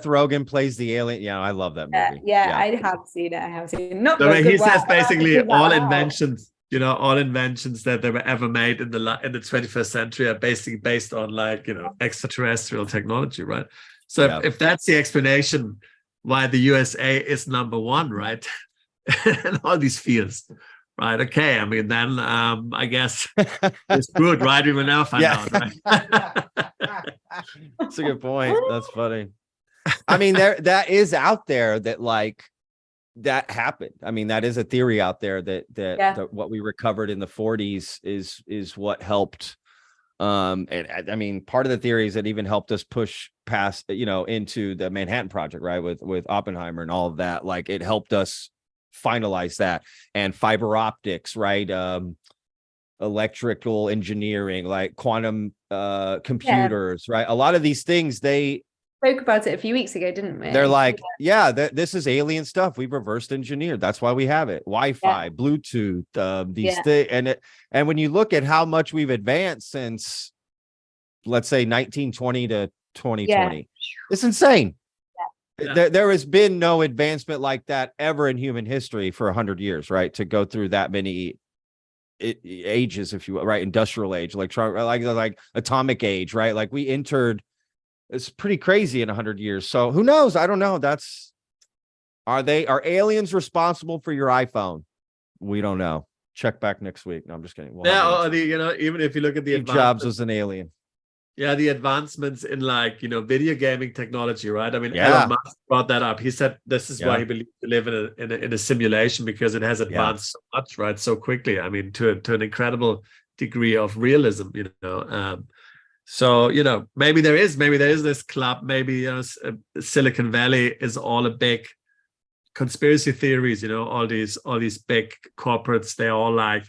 Rogen plays the alien. Yeah, I love that movie. I have seen it. Not so he says basically all inventions. You know, all inventions that they were ever made in the 21st century are basically based on, like, you know, extraterrestrial technology, right? So if that's the explanation why the USA is number one, right, in all these fields, right? Okay, I mean, then I guess it's good, right? We will never find out, right? That's a good point. That's funny. I mean, that is out there that, like, that happened. I mean, that is a theory out there that what we recovered in the 40s is what helped. And I mean, part of the theory is that even helped us push past, you know, into the Manhattan Project, right? With Oppenheimer and all of that. Like, it helped us finalize that, and fiber optics, right? Electrical engineering, like quantum computers, right? A lot of these things, they spoke about it a few weeks ago, didn't we? They're like, this is alien stuff. We've reversed engineered. That's why we have it. Wi-Fi, Bluetooth, these things. And when you look at how much we've advanced since, let's say, 1920 to 2020, it's insane. There has been no advancement like that ever in human history for 100 years, right? To go through that many ages, if you will, right? Industrial age, like atomic age, right? Like, we entered. It's pretty crazy in 100 years. So who knows? I don't know. Are aliens responsible for your iPhone? We don't know. Check back next week. No, I'm just kidding. You know, even if you look at the Jobs was an alien. Yeah, the advancements in, like, you know, video gaming technology, right? I mean, Elon Musk brought that up. He said this is why he believes we live in a simulation, because it has advanced so much, right? So quickly. I mean, to an incredible degree of realism, you know. So, you know, maybe there is this club, maybe, you know, Silicon Valley is all a big conspiracy theories, you know, all these big corporates, they're all like,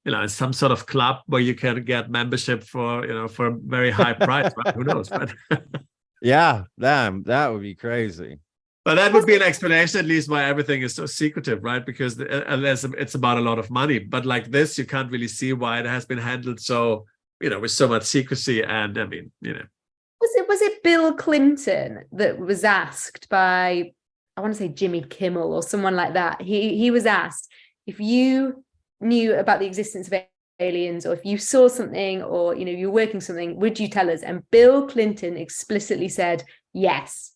you know, some sort of club where you can get membership for, you know, for a very high price, right? Who knows, right? That would be crazy. But that would be an explanation, at least, why everything is so secretive, right? Because unless it's about a lot of money, but like this, you can't really see why it has been handled so, you know, with so much secrecy. And I mean, you know, was it Bill Clinton that was asked by, I want to say Jimmy Kimmel or someone like that? He was asked, if you knew about the existence of aliens, or if you saw something, or you're working something, would you tell us? And Bill Clinton explicitly said yes.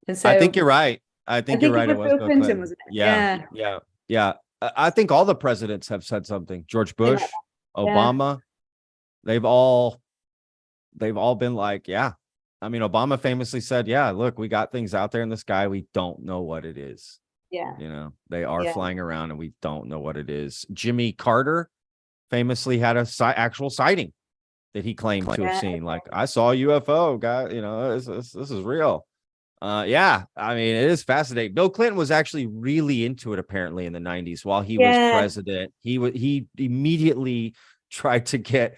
And so I think you're right. I think you're right. it was Bill Clinton, wasn't it? Yeah. I think all the presidents have said something. George Bush, Obama, they've all been like, yeah. I mean, Obama famously said, yeah, look, we got things out there in the sky. We don't know what it is. Yeah. They are flying around and we don't know what it is. Jimmy Carter famously had a actual sighting that he claimed to have seen. Like, I saw a UFO, guy, this is real. I mean, it is fascinating. Bill Clinton was actually really into it apparently in the 90s while he was president. He immediately tried to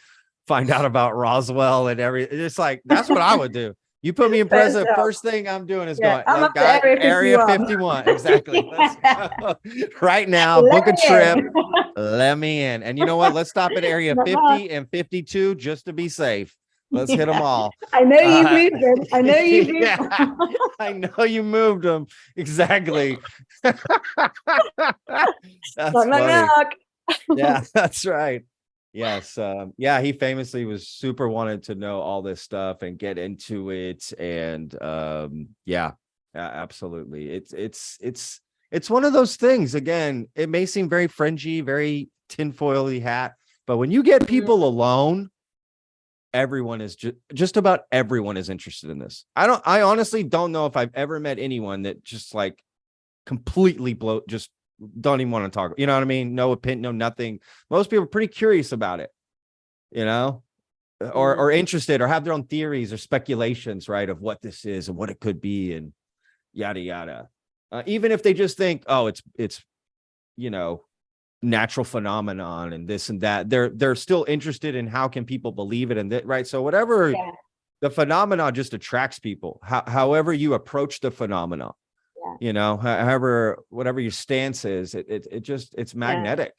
find out about Roswell and everything. It's like, that's what I would do. You put me in president, first thing I'm doing is going, I'm up to Area 51. Exactly. Let's go. Right now, book a trip. Let me in. And you know what? Let's stop at Area 50 and 52 just to be safe. Let's hit them all. I know you moved them. I know you moved them. I know you moved them. Exactly. That's funny. Yeah, that's right. Yes. He famously was super wanted to know all this stuff and get into it. And absolutely. It's one of those things. Again, it may seem very fringy, very tinfoily hat, but when you get people alone, everyone is just about everyone is interested in this. I honestly don't know if I've ever met anyone that just like completely just don't even want to talk. You know what I mean? No opinion, no nothing. Most people are pretty curious about it, or interested or have their own theories or speculations, right, of what this is and what it could be and yada yada. Even if they just think, oh, it's natural phenomenon and this and that, they're still interested in how can people believe it and that, right? So whatever the phenomenon just attracts people. However you approach the phenomenon. However, whatever your stance is, it's magnetic,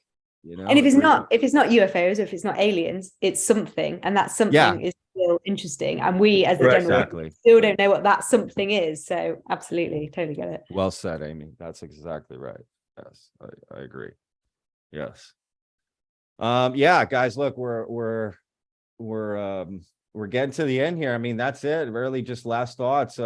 And if it's not UFOs, or if it's not aliens, it's something, and that something is still interesting. And we, as the general, still don't know what that something is. So, absolutely, totally get it. Well said, Amy. That's exactly right. Yes, I agree. Yes. Guys, look, we're getting to the end here. I mean, that's it. Really, just last thoughts.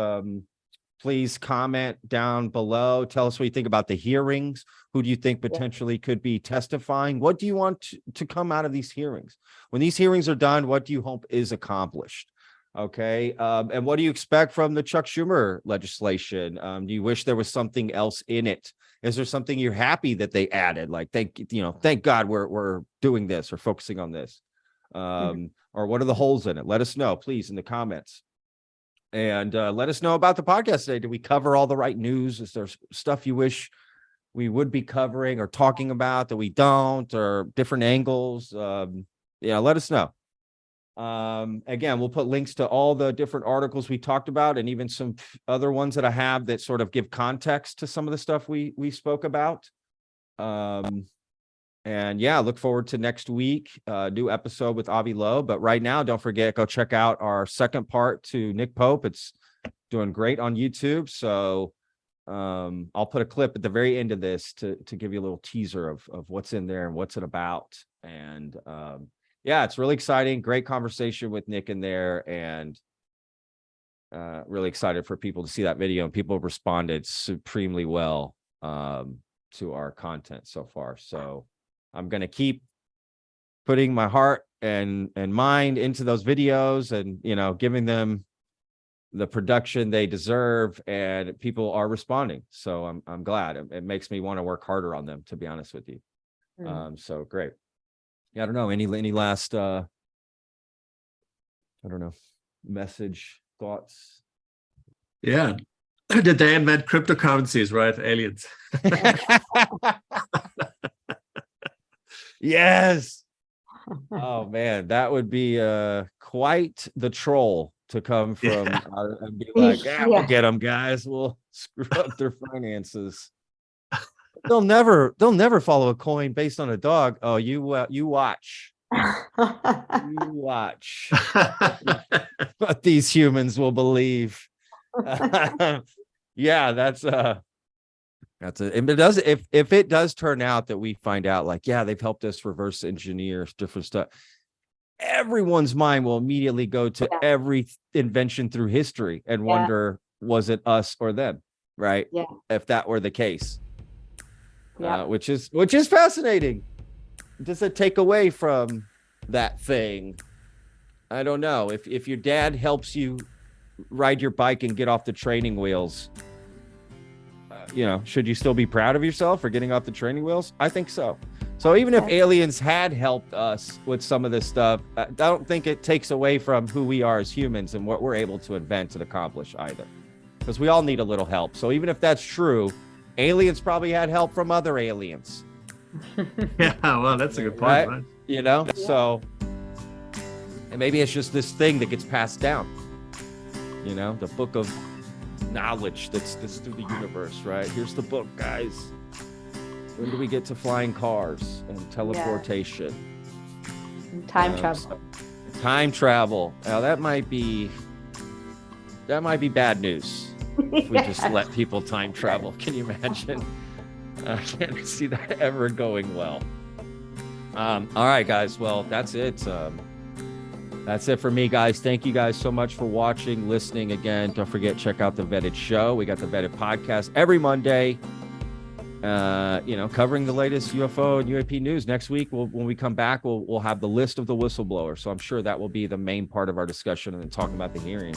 Please comment down below. Tell us what you think about the hearings. Who do you think potentially could be testifying? What do you want to come out of these hearings? When these hearings are done, what do you hope is accomplished? Okay. And what do you expect from the Chuck Schumer legislation? Do you wish there was something else in it? Is there something you're happy that they added? Like, thank God we're doing this or focusing on this. Or what are the holes in it? Let us know, please, in the comments. And let us know about the podcast today. Did we cover all the right news? Is there stuff you wish we would be covering or talking about that we don't, or different angles? Let us know. Again, we'll put links to all the different articles we talked about, and even some other ones that I have that sort of give context to some of the stuff we spoke about. Look forward to next week, new episode with Avi Loeb. But right now, don't forget, go check out our second part to Nick Pope. It's doing great on YouTube. So I'll put a clip at the very end of this to give you a little teaser of what's in there and what's it about. And it's really exciting. Great conversation with Nick in there, and really excited for people to see that video. And people responded supremely well to our content so far. So I'm going to keep putting my heart and mind into those videos and, giving them the production they deserve, and people are responding. So I'm glad. It makes me want to work harder on them, to be honest with you. So great. Yeah, I don't know. Any last, message, thoughts? Yeah. Did they invent cryptocurrencies, right? Aliens. Yes. Oh man, that would be quite the troll to come from and be like, we'll get them, guys. We'll screw up their finances. They'll never follow a coin based on a dog. Oh, you watch. You watch what these humans will believe. That's That's it. If it does, if it does turn out that we find out, like, yeah, they've helped us reverse engineer different stuff, everyone's mind will immediately go to every invention through history and wonder, was it us or them, right? Yeah. If that were the case, Yeah. which is fascinating. Does it take away from that thing? I don't know. If your dad helps you ride your bike and get off the training wheels, should you still be proud of yourself for getting off the training wheels? I think so. So even if aliens had helped us with some of this stuff, I don't think it takes away from who we are as humans and what we're able to invent and accomplish either, because we all need a little help. So even if that's true, aliens probably had help from other aliens. Yeah, well, that's a good point, right? So, and maybe it's just this thing that gets passed down, the book of knowledge that's through the universe, right? Here's the book, guys. When do we get to flying cars and teleportation? And time travel. Time travel. Now that might be bad news if we just let people time travel. Can you imagine? I can't see that ever going well. All right, guys. Well, that's it. That's it for me, guys. Thank you guys so much for watching, listening. Again, don't forget, check out the Vetted Show. We got the Vetted Podcast every Monday, covering the latest UFO and UAP news. Next week, when we come back, we'll have the list of the whistleblowers. So I'm sure that will be the main part of our discussion, and then talking about the hearing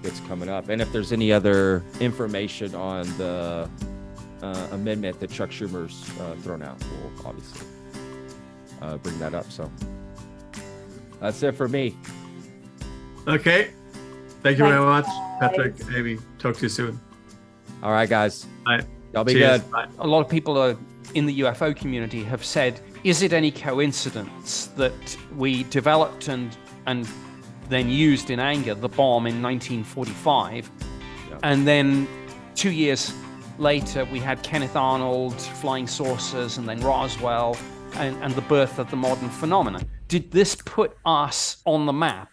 that's coming up. And if there's any other information on the amendment that Chuck Schumer's thrown out, we'll obviously bring that up. So that's it for me. Okay. Thank you very much, Patrick. Maybe talk to you soon. All right, guys. Bye. Y'all be good. Bye. A lot of people in the UFO community have said, is it any coincidence that we developed and then used in anger the bomb in 1945, and then 2 years later we had Kenneth Arnold, flying saucers, and then Roswell, and the birth of the modern phenomenon? Did this put us on the map